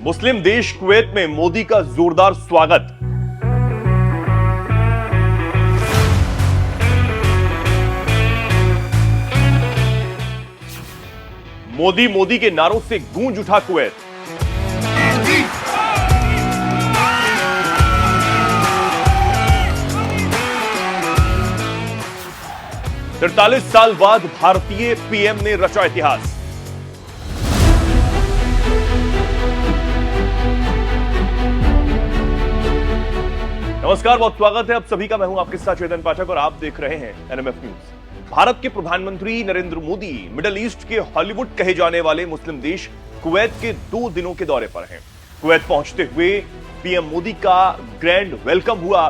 मुस्लिम देश कुवैत में मोदी का जोरदार स्वागत। मोदी मोदी के नारों से गूंज उठा कुवैत। तिरतालीस साल बाद भारतीय पीएम ने रचा इतिहास। नमस्कार, बहुत स्वागत है आप सभी का। मैं हूं आपके साथ चेतन पाठक और आप देख रहे हैं एनएमएफ न्यूज। भारत के प्रधानमंत्री नरेंद्र मोदी मिडिल ईस्ट के हॉलीवुड कहे जाने वाले मुस्लिम देश कुवैत के 2 दिनों के दौरे पर हैं। कुवैत पहुंचते हुए पीएम मोदी का ग्रैंड वेलकम हुआ।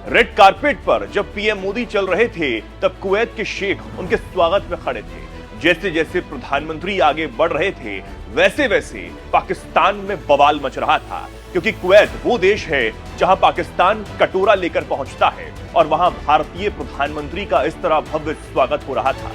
रेड कारपेट पर जब पीएम मोदी चल रहे थे तब कुवैत के शेख उनके स्वागत में खड़े थे। जैसे जैसे प्रधानमंत्री आगे बढ़ रहे थे वैसे वैसे पाकिस्तान में बवाल मच रहा था, क्योंकि कुवैत वो देश है जहां पाकिस्तान कटोरा लेकर पहुंचता है और वहां भारतीय प्रधानमंत्री का इस तरह भव्य स्वागत हो रहा था।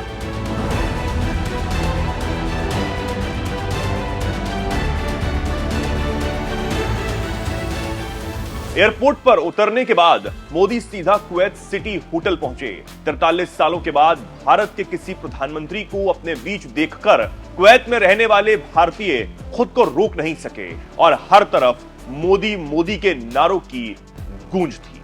एयरपोर्ट पर उतरने के बाद मोदी सीधा कुवैत सिटी होटल पहुंचे। 43 सालों के बाद भारत के किसी प्रधानमंत्री को अपने बीच देखकर कुवैत में रहने वाले भारतीय खुद को रोक नहीं सके और हर तरफ मोदी मोदी के नारों की गूंज थी।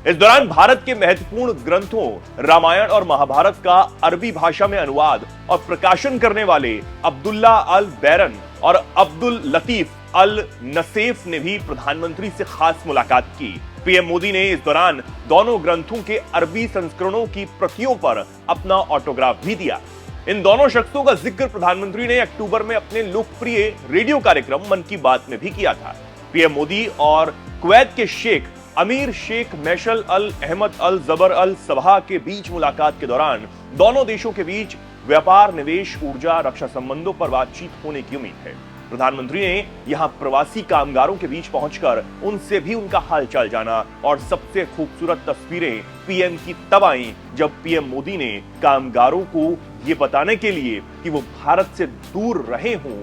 इस दौरान भारत के महत्वपूर्ण ग्रंथों रामायण और महाभारत का अरबी भाषा में अनुवाद और प्रकाशन करने वाले अब्दुल्ला अल बैरन और अब्दुल लतीफ अल नसेफ ने भी प्रधानमंत्री से खास मुलाकात की। पीएम मोदी ने इस दौरान दोनों ग्रंथों के अरबी संस्करणों की प्रतियों पर अपना ऑटोग्राफ भी दिया। इन दोनों शख्सों का जिक्र प्रधानमंत्री ने अक्टूबर में अपने लोकप्रिय रेडियो कार्यक्रम मन की बात में भी किया था। पीएम मोदी और कुवैत के शेख अमीर शेख मैशल अल अहमद अल जबर अल सबहा के बीच मुलाकात के दौरान दोनों देशों के बीच व्यापार, निवेश, ऊर्जा, रक्षा संबंधों पर बातचीत होने की उम्मीद है। प्रधानमंत्री ने यहां प्रवासी कामगारों के बीच पहुंचकर उनसे भी उनका हालचाल जाना और सबसे खूबसूरत तस्वीरें पीएम की तब आई जब पीएम मोदी ने कामगारों को ये बताने के लिए कि वो भारत से दूर रहे हों,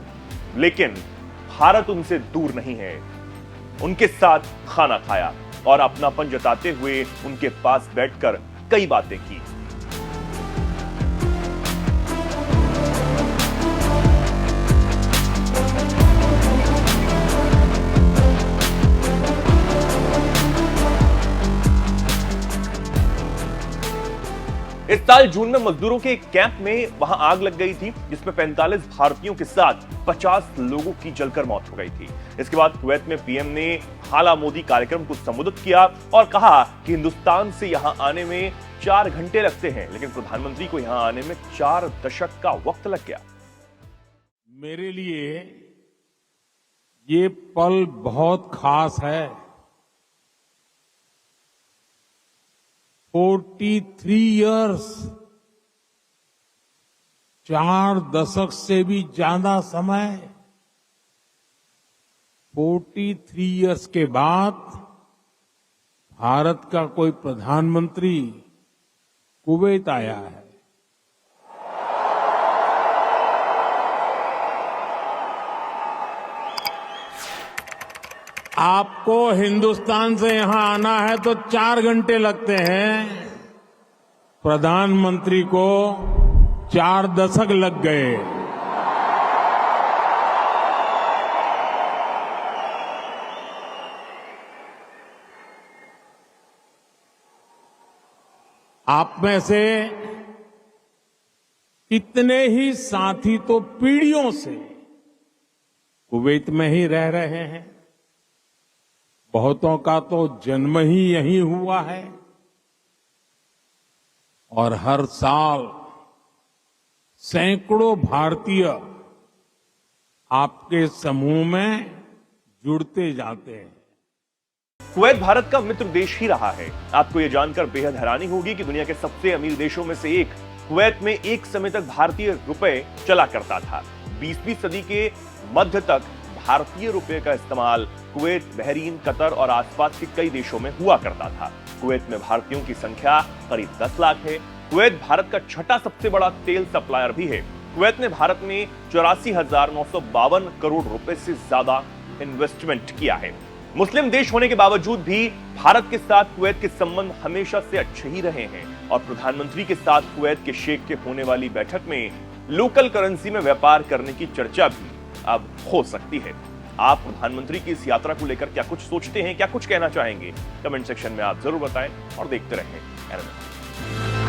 लेकिन भारत उनसे दूर नहीं है, उनके साथ खाना खाया और अपनापन जताते हुए उनके पास बैठकर कई बातें की। इस साल जून में मजदूरों के एक कैंप में वहां आग लग गई थी, जिसमें 45 भारतीयों के साथ 50 लोगों की जलकर मौत हो गई थी। इसके बाद कुवैत में पीएम ने हाला मोदी कार्यक्रम को संबोधित किया और कहा कि हिंदुस्तान से यहां आने में 4 घंटे लगते हैं, लेकिन प्रधानमंत्री को यहां आने में 4 दशक का वक्त लग गया। मेरे लिए ये पल बहुत खास है। 43 इयर्स, 4 दशक से भी ज्यादा समय। 43 इयर्स के बाद भारत का कोई प्रधानमंत्री कुवैत आया है। आपको हिंदुस्तान से यहां आना है तो 4 घंटे लगते हैं, प्रधानमंत्री को 4 दशक लग गए। आप में से कितने ही साथी तो पीढ़ियों से कुवैत में ही रह रहे हैं, बहुतों का तो जन्म ही यहीं हुआ है और हर साल सैकड़ों भारतीय आपके समूह में जुड़ते जाते हैं। कुवैत भारत का मित्र देश ही रहा है। आपको यह जानकर बेहद हैरानी होगी कि दुनिया के सबसे अमीर देशों में से एक कुवैत में एक समय तक भारतीय रुपए चला करता था। 20वीं सदी के मध्य तक भारतीय रुपए का इस्तेमाल कुवैत, बहरीन, कतर और आसपास के कई देशों में हुआ करता था। कुवैत में भारतीयों की संख्या करीब 10 लाख है। कुवैत भारत का छठा सबसे बड़ा तेल सप्लायर भी है। कुवैत ने भारत में 84,952 करोड़ रुपए से ज्यादा इन्वेस्टमेंट किया है। मुस्लिम देश होने के बावजूद भी भारत के साथ कुवैत के संबंध हमेशा से अच्छे ही रहे हैं और प्रधानमंत्री के साथ कुवैत के शेख के होने वाली बैठक में लोकल करेंसी में व्यापार करने की चर्चा भी अब हो सकती है। आप प्रधानमंत्री की इस यात्रा को लेकर क्या कुछ सोचते हैं, क्या कुछ कहना चाहेंगे? कमेंट सेक्शन में आप जरूर बताएं और देखते रहें NMS।